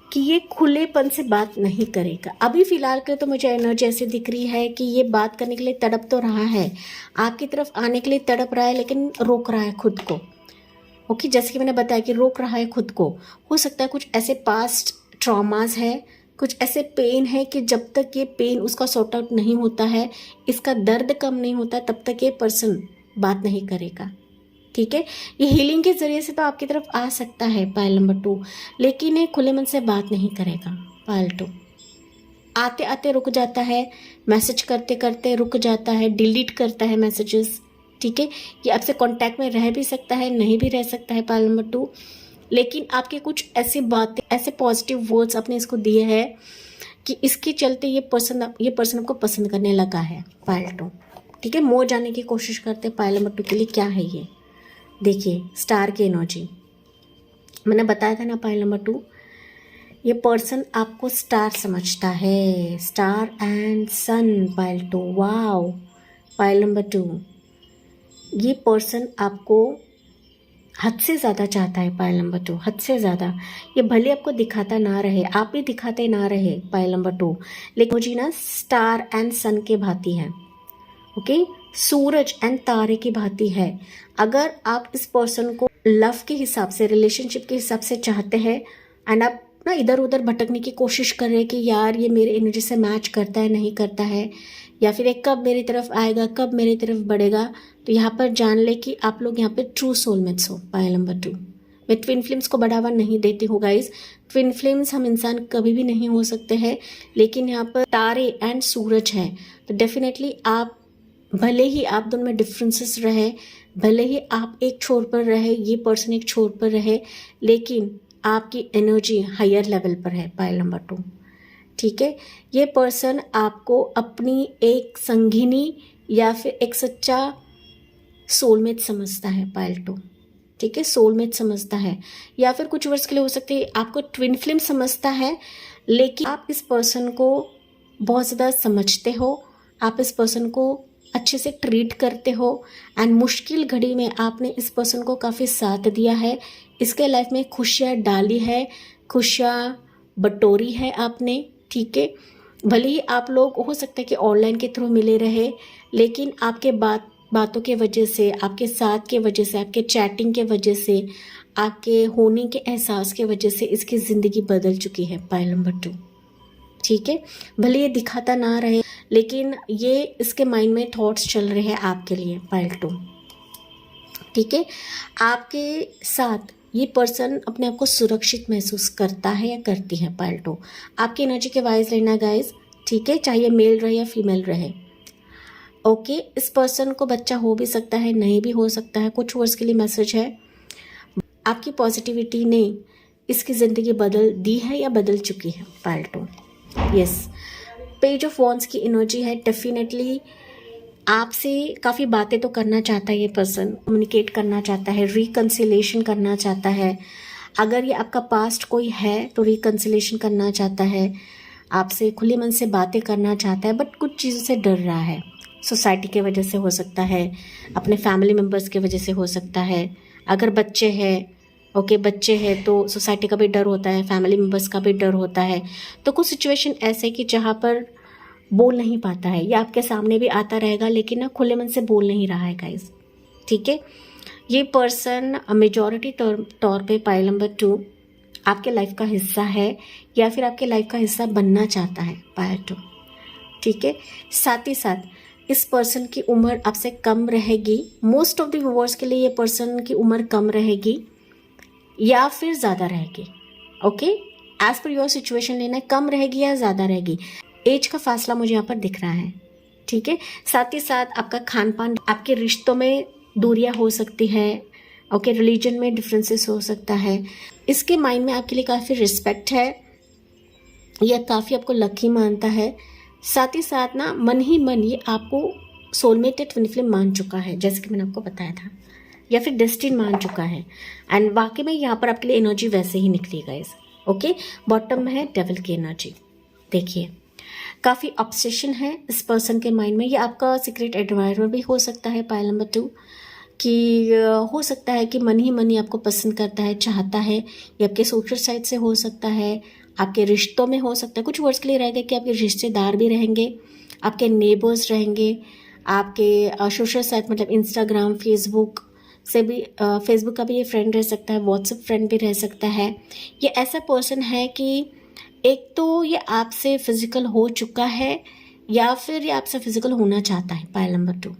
कि ये खुलेपन से बात नहीं करेगा। अभी फ़िलहाल के तो मुझे एनर्जी ऐसी दिख रही है कि ये बात करने के लिए तड़प तो रहा है, आपकी तरफ आने के लिए तड़प रहा है, लेकिन रोक रहा है खुद को, ओके। जैसे कि मैंने बताया कि रोक रहा है खुद को। हो सकता है कुछ ऐसे पास्ट ट्रॉमास है, कुछ ऐसे पेन है कि जब तक ये पेन उसका सॉर्ट आउट नहीं होता है, इसका दर्द कम नहीं होता, तब तक ये पर्सन बात नहीं करेगा, ठीक है। ये हीलिंग के ज़रिए से तो आपकी तरफ आ सकता है पायल नंबर 2, लेकिन ये खुले मन से बात नहीं करेगा पायल 2। आते आते रुक जाता है, मैसेज करते करते रुक जाता है, डिलीट करता है मैसेजेस, ठीक है। ये आपसे कांटेक्ट में रह भी सकता है, नहीं भी रह सकता है पायल नंबर 2, लेकिन आपके कुछ ऐसी बातें, ऐसे पॉजिटिव वर्ड्स आपने इसको दिए हैं कि इसके चलते ये पर्सन आपको पसंद करने लगा है पायल 2, ठीक है। मोर जाने की कोशिश करते हैं पायल नंबर 2 के लिए क्या है ये। देखिए स्टार की एनर्जी मैंने बताया था ना पायल नंबर 2, ये पर्सन आपको स्टार समझता है, star and sun pile 2। Wow pile number 2, ये पर्सन आपको हद से ज़्यादा चाहता है पायल नंबर 2, हद से ज़्यादा। ये भले आपको दिखाता ना रहे, आप भी दिखाते ना रहे पायल नंबर 2, लेकिन मुझे ना स्टार एंड सन के भांति है, ओके, सूरज एंड तारे की भांति है। अगर आप इस पर्सन को लव के हिसाब से, रिलेशनशिप के हिसाब से चाहते हैं एंड आप ना इधर उधर भटकने की कोशिश कर रहे हैं कि यार ये मेरे एनर्जी से मैच करता है नहीं करता है, या फिर एक कब मेरी तरफ आएगा, कब मेरी तरफ बढ़ेगा, तो यहाँ पर जान ले कि आप लोग यहाँ पे ट्रू सोलमेट्स हो पायल नंबर 2। मैं ट्विन फ्लेम्स को बढ़ावा नहीं देती हूँ गाइज, ट्विन फ्लेम्स हम इंसान कभी भी नहीं हो सकते हैं, लेकिन यहाँ पर तारे एंड सूरज है, तो डेफिनेटली आप, भले ही आप दोनों में डिफरेंसेस रहे, भले ही आप एक छोर पर रहे, ये पर्सन एक छोर पर रहे, लेकिन आपकी एनर्जी हायर लेवल पर है पायल नंबर 2, ठीक है। ये पर्सन आपको अपनी एक संगिनी या फिर एक सच्चा सोलमेट समझता है पायल 2, ठीक है, सोलमेट समझता है, या फिर कुछ वर्ष के लिए हो सकते हैं आपको ट्विन फ्लेम समझता है, लेकिन आप इस पर्सन को बहुत ज़्यादा समझते हो, आप इस पर्सन को अच्छे से ट्रीट करते हो एंड मुश्किल घड़ी में आपने इस पर्सन को काफ़ी साथ दिया है, इसके लाइफ में खुशियाँ डाली है, खुशियाँ बटोरी है आपने, ठीक है। भले ही आप लोग हो सकता है कि ऑनलाइन के थ्रू मिले रहे, लेकिन आपके बातों के वजह से, आपके साथ के वजह से, आपके चैटिंग के वजह से, आपके होने के एहसास के वजह से इसकी ज़िंदगी बदल चुकी है पायल नंबर 2, ठीक है। भले ये दिखाता ना रहे, लेकिन ये इसके माइंड में थॉट्स चल रहे हैं आपके लिए पायल 2, ठीक है। आपके साथ ये पर्सन अपने आप को सुरक्षित महसूस करता है या करती है पायल 2। आपकी एनर्जी के वाइज लेना गाइज, ठीक है, चाहे मेल रहे या फीमेल रहे, ओके। इस पर्सन को बच्चा हो भी सकता है, नहीं भी हो सकता है, कुछ वर्ष के लिए मैसेज है। आपकी पॉजिटिविटी ने इसकी ज़िंदगी बदल दी है या बदल चुकी है पायल 2। यस, पेज ऑफ वॉन्ड्स की एनर्जी है, डेफिनेटली आपसे काफ़ी बातें तो करना चाहता है ये पर्सन, कम्युनिकेट करना चाहता है, रिकन्सिलेशन करना चाहता है। अगर ये आपका पास्ट कोई है तो रिकन्सिलेशन करना चाहता है, आपसे खुले मन से बातें करना चाहता है, बट कुछ चीज़ों से डर रहा है। सोसाइटी के वजह से हो सकता है, अपने फैमिली मेम्बर्स के वजह से हो सकता है, अगर बच्चे हैं, ओके, बच्चे हैं तो सोसाइटी का भी डर होता है, फैमिली मेम्बर्स का भी डर होता है। तो कुछ सिचुएशन ऐसे कि जहाँ पर बोल नहीं पाता है, या आपके सामने भी आता रहेगा लेकिन ना खुले मन से बोल नहीं रहा है गाइस, ठीक है। ये पर्सन मेजॉरिटी तौर पे पायल नंबर 2 आपके लाइफ का हिस्सा है, या फिर आपके लाइफ का हिस्सा बनना चाहता है पायल 2, ठीक है। साथ ही साथ इस पर्सन की उम्र आपसे कम रहेगी, मोस्ट ऑफ द व्यूअर्स के लिए ये पर्सन की उम्र कम रहेगी, या फिर ज़्यादा रहेगी। Okay, as per your situation लेना है, कम रहेगी या ज़्यादा रहेगी। एज का फासला मुझे यहाँ पर दिख रहा है, ठीक है। साथ ही साथ आपका खान पान, आपके रिश्तों में दूरियां हो सकती है। ओके, रिलीजन में डिफरेंसेस हो सकता है। इसके माइंड में आपके लिए काफ़ी रिस्पेक्ट है या काफ़ी आपको लकी मानता है। साथ ही साथ ना मन ही मन ये आपको सोलमेट या ट्विन फ्लेम मान चुका है, जैसे कि मैंने आपको बताया था, या फिर डेस्टिन मान चुका है। एंड वाकई में यहाँ पर आपके लिए एनर्जी वैसे ही निकली गाइस। ओके, बॉटम में है डेविल की एनर्जी। देखिए, काफ़ी ऑब्सेशन है इस पर्सन के माइंड में। ये आपका सीक्रेट एडमायरर भी हो सकता है, पाइल नंबर 2, कि हो सकता है कि मन ही आपको पसंद करता है, चाहता है। ये आपके सोशल साइड से हो सकता है, आपके रिश्तों में हो सकता है। कुछ वर्ड्स के लिए रहेगा कि आपके रिश्तेदार भी रहेंगे, आपके नेबर्स रहेंगे, आपके सोशल साइट मतलब इंस्टाग्राम, फेसबुक से भी, फेसबुक का भी ये फ्रेंड रह सकता है, व्हाट्सएप फ्रेंड भी रह सकता है। ये ऐसा पर्सन है कि एक तो ये आपसे फिजिकल हो चुका है या फिर ये आपसे फिजिकल होना चाहता है, पाइल नंबर 2,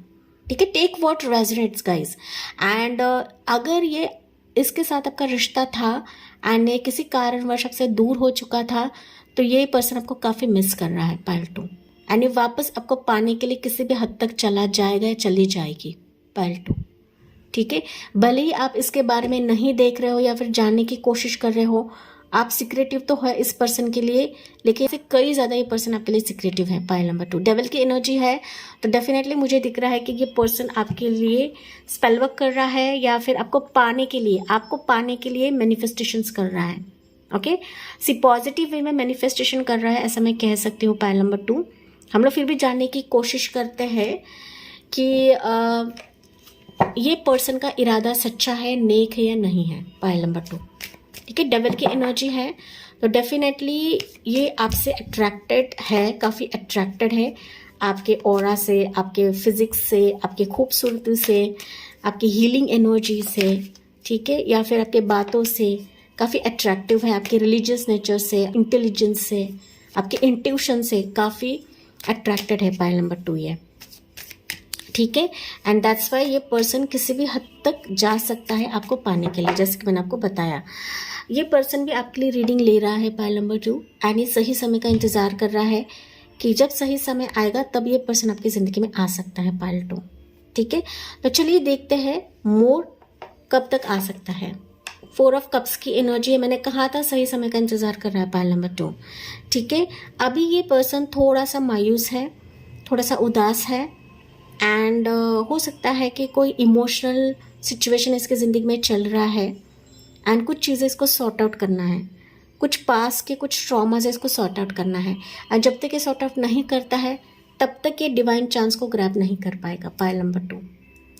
ठीक है। Take what resonates guys. And अगर ये इसके साथ आपका रिश्ता था एंड ये किसी कारणवश आपसे दूर हो चुका था, तो ये पर्सन आपको काफ़ी मिस कर रहा है, पाइल 2। एंड ये वापस आपको पाने के लिए किसी भी हद तक चला जाएगा या चली जाएगी, पाइल 2, ठीक है। भले ही आप इसके बारे में नहीं देख रहे हो या फिर जानने की कोशिश कर रहे हो, आप सिक्रेटिव तो है इस पर्सन के लिए, लेकिन इससे कई ज़्यादा ये पर्सन आपके लिए सिक्रेटिव है, पाइल नंबर 2। डेविल की एनर्जी है, तो डेफिनेटली मुझे दिख रहा है कि ये पर्सन आपके लिए स्पेल वर्क कर रहा है या फिर आपको पाने के लिए मैनिफेस्टेशंस कर रहा है। ओके, सी पॉजिटिव वे में मैनिफेस्टेशन कर रहा है, ऐसा मैं कह सकती हूँ, पाइल नंबर 2। हम लोग फिर भी जानने की कोशिश करते हैं कि ये पर्सन का इरादा सच्चा है, नेक है या नहीं है, पाइल नंबर 2, ठीक है। डेविल की एनर्जी है, तो डेफिनेटली ये आपसे अट्रैक्टेड है, काफ़ी अट्रैक्टेड है आपके ऑरा से, आपके फिजिक्स से, आपकी खूबसूरती से, आपकी हीलिंग एनर्जी से, ठीक है, या फिर आपके बातों से काफ़ी अट्रैक्टिव है, आपके रिलीजियस नेचर से, इंटेलिजेंस से, आपके इंट्यूशन से काफ़ी अट्रैक्टेड है, पाइल नंबर 2 ये, ठीक है। एंड दैट्स वाई ये पर्सन किसी भी हद तक जा सकता है आपको पाने के लिए, जैसे कि मैंने आपको बताया। ये पर्सन भी आपके लिए रीडिंग ले रहा है, पाइल नंबर 2, एंड ये सही समय का इंतज़ार कर रहा है कि जब सही समय आएगा तब ये पर्सन आपकी ज़िंदगी में आ सकता है, पाइल 2, ठीक है। तो चलिए देखते हैं मोर कब तक आ सकता है। 4 ऑफ कप्स की एनर्जी है, मैंने कहा था सही समय का इंतज़ार कर रहा है, पाइल नंबर 2, ठीक है। अभी ये पर्सन थोड़ा सा मायूस है, थोड़ा सा उदास है, एंड हो सकता है कि कोई इमोशनल सिचुएशन इसके ज़िंदगी में चल रहा है एंड कुछ चीज़ें इसको सॉर्ट आउट करना है, कुछ पास के कुछ ट्रॉमाज है इसको सॉर्ट आउट करना है। एंड जब तक ये सॉर्ट आउट नहीं करता है तब तक ये डिवाइन चांस को ग्रैब नहीं कर पाएगा, पाइल नंबर 2,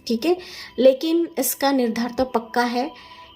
ठीक है। लेकिन इसका निर्धार तो पक्का है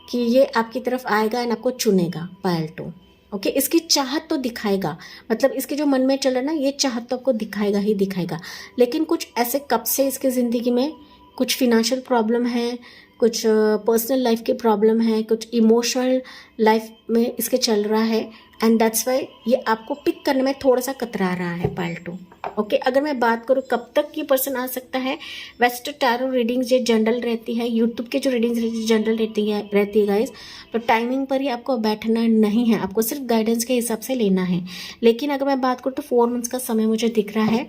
कि ये आपकी तरफ आएगा एंड आपको चुनेगा, पाइल 2, ओके। इसकी चाहत तो दिखाएगा, मतलब इसके जो मन में चल रहा है ना, ये चाहत तो आपको दिखाएगा ही दिखाएगा। लेकिन कुछ ऐसे कब से इसके ज़िंदगी में कुछ फिनेंशियल प्रॉब्लम है, कुछ पर्सनल लाइफ के प्रॉब्लम है, कुछ इमोशनल लाइफ में इसके चल रहा है, एंड दैट्स वाई ये आपको पिक करने में थोड़ा सा कतरा रहा है, पाइल 2, ओके। अगर मैं बात करूँ कब तक ये पर्सन आ सकता है, वैसे तो टैरो रीडिंग्स ये जनरल रहती है, यूट्यूब के जो रीडिंग्स जनरल रहती है गाइस, तो टाइमिंग पर ही आपको बैठना नहीं है, आपको सिर्फ गाइडेंस के हिसाब से लेना है। लेकिन अगर मैं बात करूँ तो 4 मंथ्स का समय मुझे दिख रहा है,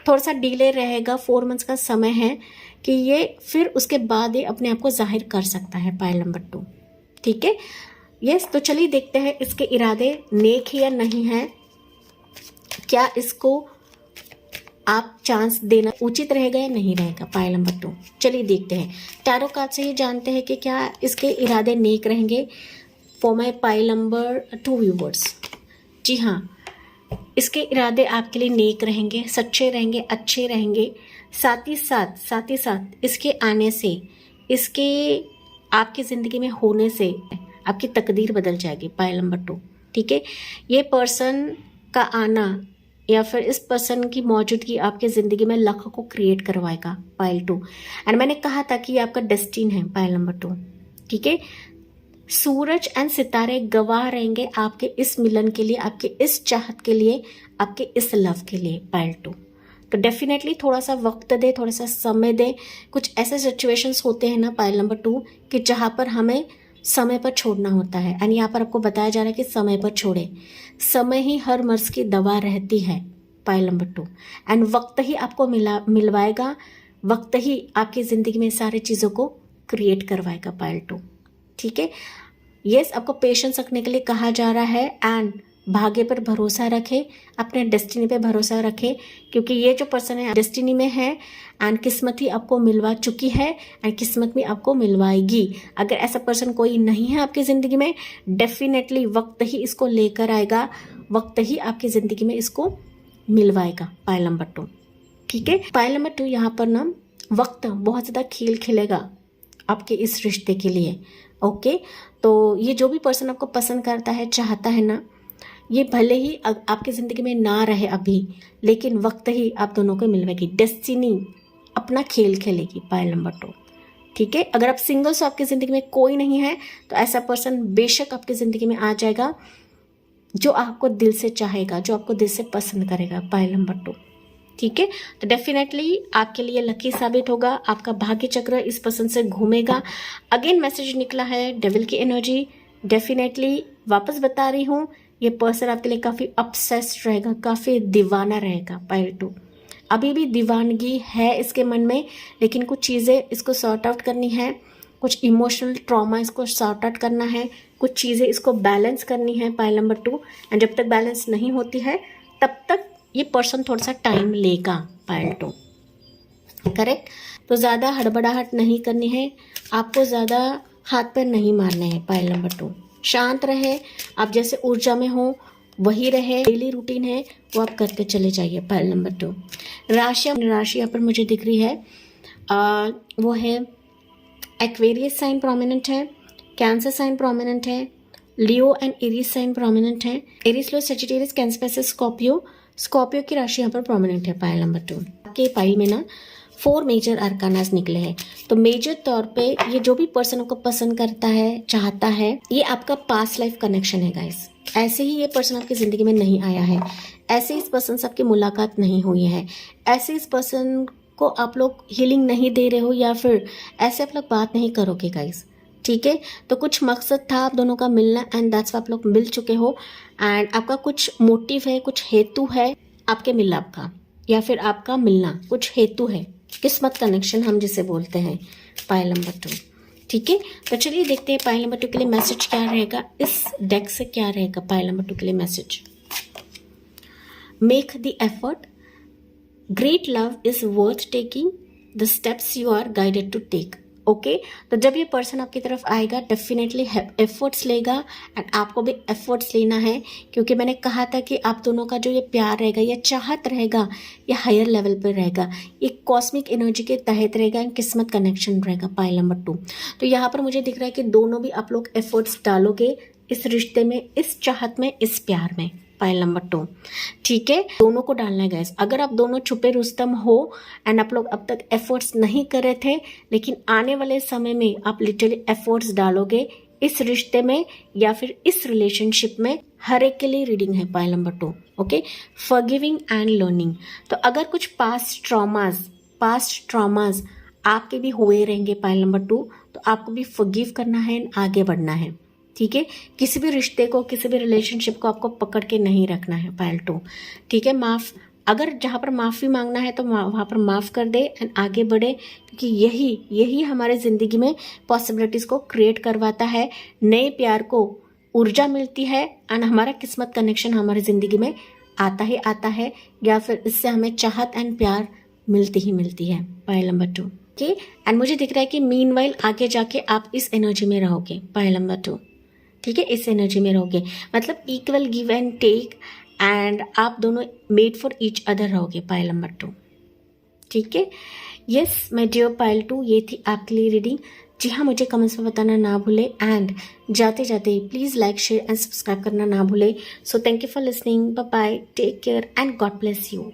थोड़ा सा डिले रहेगा, 4 मंथ्स का समय है कि ये फिर उसके बाद ये अपने आप को जाहिर कर सकता है, पाइल नंबर 2, ठीक है। यस, तो चलिए देखते हैं इसके इरादे नेक है या नहीं है, क्या इसको आप चांस देना उचित रहेगा या नहीं रहेगा, पाइल नंबर 2। चलिए देखते हैं, टैरो कार्ड से ये जानते हैं कि क्या इसके इरादे नेक रहेंगे for my pile number 2 viewers. जी हाँ, इसके इरादे आपके लिए नेक रहेंगे, सच्चे रहेंगे, अच्छे रहेंगे। साथ ही साथ इसके आने से, इसके आपकी ज़िंदगी में होने से आपकी तकदीर बदल जाएगी, पाइल नंबर 2, ठीक है। ये पर्सन का आना या फिर इस पर्सन की मौजूदगी आपके ज़िंदगी में लक को क्रिएट करवाएगा, पाइल 2। एंड मैंने कहा था कि ये आपका डेस्टिन है, पाइल नंबर 2, ठीक है। सूरज एंड सितारे गवाह रहेंगे आपके इस मिलन के लिए, आपके इस चाहत के लिए, आपके इस लव के लिए, पाइल 2। तो डेफिनेटली थोड़ा सा वक्त दे, थोड़ा सा समय दे। कुछ ऐसे सिचुएशंस होते हैं ना, पाइल नंबर 2, कि जहाँ पर हमें समय पर छोड़ना होता है। एंड यहाँ पर आपको बताया जा रहा है कि समय पर छोड़े। समय ही हर मर्ज की दवा रहती है, पाइल नंबर 2। एंड वक्त ही आपको मिलवाएगा, वक्त ही आपकी ज़िंदगी में सारी चीज़ों को क्रिएट करवाएगा, पाइल 2। ठीक है, यस, आपको पेशेंस रखने के लिए कहा जा रहा है। एंड भाग्य पर भरोसा रखें, अपने डेस्टिनी पे भरोसा रखें, क्योंकि ये जो पर्सन है डेस्टिनी में है एंड किस्मत ही आपको मिलवा चुकी है एंड किस्मत भी आपको मिलवाएगी। अगर ऐसा पर्सन कोई नहीं है आपकी ज़िंदगी में, डेफिनेटली वक्त ही इसको लेकर आएगा, वक्त ही आपकी ज़िंदगी में इसको मिलवाएगा, पाइल नंबर 2। ठीक है, पाइल नंबर 2 यहाँ पर ना वक्त बहुत ज़्यादा खेल खेलेगा आपके इस रिश्ते के लिए। ओके, तो ये जो भी पर्सन आपको पसंद करता है, चाहता है ना, ये भले ही आपकी ज़िंदगी में ना रहे अभी, लेकिन वक्त ही आप दोनों को मिलवाएगी। डेस्टिनी अपना खेल खेलेगी, पाइल नंबर 2। ठीक है, अगर आप सिंगल्स हो, आपकी ज़िंदगी में कोई नहीं है, तो ऐसा पर्सन बेशक आपकी ज़िंदगी में आ जाएगा जो आपको दिल से चाहेगा, जो आपको दिल से पसंद करेगा, पाइल नंबर 2। ठीक है, तो डेफिनेटली आपके लिए लकी साबित होगा, आपका भाग्य चक्र इस पर्सन से घूमेगा। अगेन मैसेज निकला है डेविल की एनर्जी। डेफिनेटली वापस बता रही हूँ, ये पर्सन आपके लिए काफ़ी अपसेस्ड रहेगा, काफ़ी दीवाना रहेगा, पाइल 2। अभी भी दीवानगी है इसके मन में, लेकिन कुछ चीज़ें इसको सॉर्ट आउट करनी है, कुछ इमोशनल ट्रॉमा इसको सॉर्ट आउट करना है, कुछ चीज़ें इसको बैलेंस करनी है, पाइल नंबर 2। एंड जब तक बैलेंस नहीं होती है तब तक ये पर्सन थोड़ा सा टाइम लेगा, पाइल 2। करेक्ट, तो ज़्यादा हड़बड़ाहट नहीं करनी है, आपको ज़्यादा हाथ पैर नहीं मारने हैं, पाइल नंबर 2। शांत रहे, आप जैसे ऊर्जा में हो वही रहे, डेली रूटीन है वो आप करते चले जाइए, पाइल नंबर 2। राशि यहाँ पर मुझे दिख रही है, वो है एक्वेरियस साइन प्रोमिनेंट है, कैंसर साइन प्रोमिनेंट है, लियो एंड एरीज साइन प्रोमिनेंट है। Aries, Leo, Sagittarius, cancer, Pisces, Scorpio की राशि यहाँ पर प्रोमिनेंट है, पाइल नंबर 2। आपके पाइल में ना 4 मेजर आर्कानास निकले हैं। तो मेजर तौर पे ये जो भी पर्सन को पसंद करता है, चाहता है, ये आपका पास्ट लाइफ कनेक्शन है गाइस। ऐसे ही ये पर्सन आपकी ज़िंदगी में नहीं आया है, ऐसे इस पर्सन से आपकी मुलाकात नहीं हुई है, ऐसे इस पर्सन को आप लोग हीलिंग नहीं दे रहे हो, या फिर ऐसे आप लोग बात नहीं करोगे गाइस। ठीक है, तो कुछ मकसद था आप दोनों का मिलना एंड दैट्स आप लोग मिल चुके हो। एंड आपका कुछ मोटिव है, कुछ हेतु है आपके मिलाप का, या फिर आपका मिलना कुछ हेतु है, किस्मत कनेक्शन हम जिसे बोलते हैं, पाइल नंबर 2। ठीक है, तो चलिए देखते हैं पाइल नंबर 2 के लिए मैसेज क्या रहेगा, इस डेक से क्या रहेगा पाइल नंबर 2 के लिए message. Make the effort, great love is worth taking, the steps you are guided to take. Okay, तो जब ये पर्सन आपकी तरफ आएगा डेफिनेटली एफर्ट्स लेगा एंड आपको भी एफर्ट्स लेना है, क्योंकि मैंने कहा था कि आप दोनों का जो ये प्यार रहेगा, ये चाहत रहेगा, ये हायर लेवल पर रहेगा, ये कॉस्मिक एनर्जी के तहत रहेगा एंड किस्मत कनेक्शन रहेगा, पाइल नंबर 2। तो यहाँ पर मुझे दिख रहा है कि दोनों भी आप लोग एफर्ट्स डालोगे इस रिश्ते में, इस चाहत में, इस प्यार में, पाइल नंबर 2। ठीक है, दोनों को डालना है गाइस। अगर आप दोनों छुपे रुस्तम हो एंड आप लोग अब तक एफर्ट्स नहीं कर रहे थे, लेकिन आने वाले समय में आप लिटरली एफर्ट्स डालोगे इस रिश्ते में या फिर इस रिलेशनशिप में, हर एक के लिए रीडिंग है, pile number 2। Okay, forgiving and learning. तो अगर कुछ पास्ट ट्रॉमास आपके भी हुए रहेंगे, पाइल नंबर 2, तो आपको भी फॉरगिव करना है, आगे बढ़ना है। ठीक है, किसी भी रिश्ते को, किसी भी रिलेशनशिप को आपको पकड़ के नहीं रखना है, पाइल 2। ठीक है, अगर जहाँ पर माफ़ी मांगना है तो वहाँ पर माफ़ कर दे एंड आगे बढ़े, क्योंकि यही हमारे ज़िंदगी में पॉसिबिलिटीज़ को क्रिएट करवाता है, नए प्यार को ऊर्जा मिलती है एंड हमारा किस्मत कनेक्शन हमारी ज़िंदगी में आता ही आता है, या फिर इससे हमें चाहत एंड प्यार मिलती ही मिलती है, पाइल नंबर 2। ओके, एंड मुझे दिख रहा है कि मीनवाइल आगे जाके आप इस एनर्जी में रहोगे, पाइल नंबर 2। ठीक है, इस एनर्जी में रहोगे, मतलब equal give and take and आप दोनों मेड फॉर ईच अदर रहोगे, पाइल नंबर 2। ठीक है, यस माय डियर पाइल 2, ये थी आपके लिए रीडिंग। जी हाँ, मुझे कमेंट्स में बताना ना भूले एंड जाते जाते please like, share and subscribe करना ना भूले। So thank you for listening, bye bye, take care and God bless you.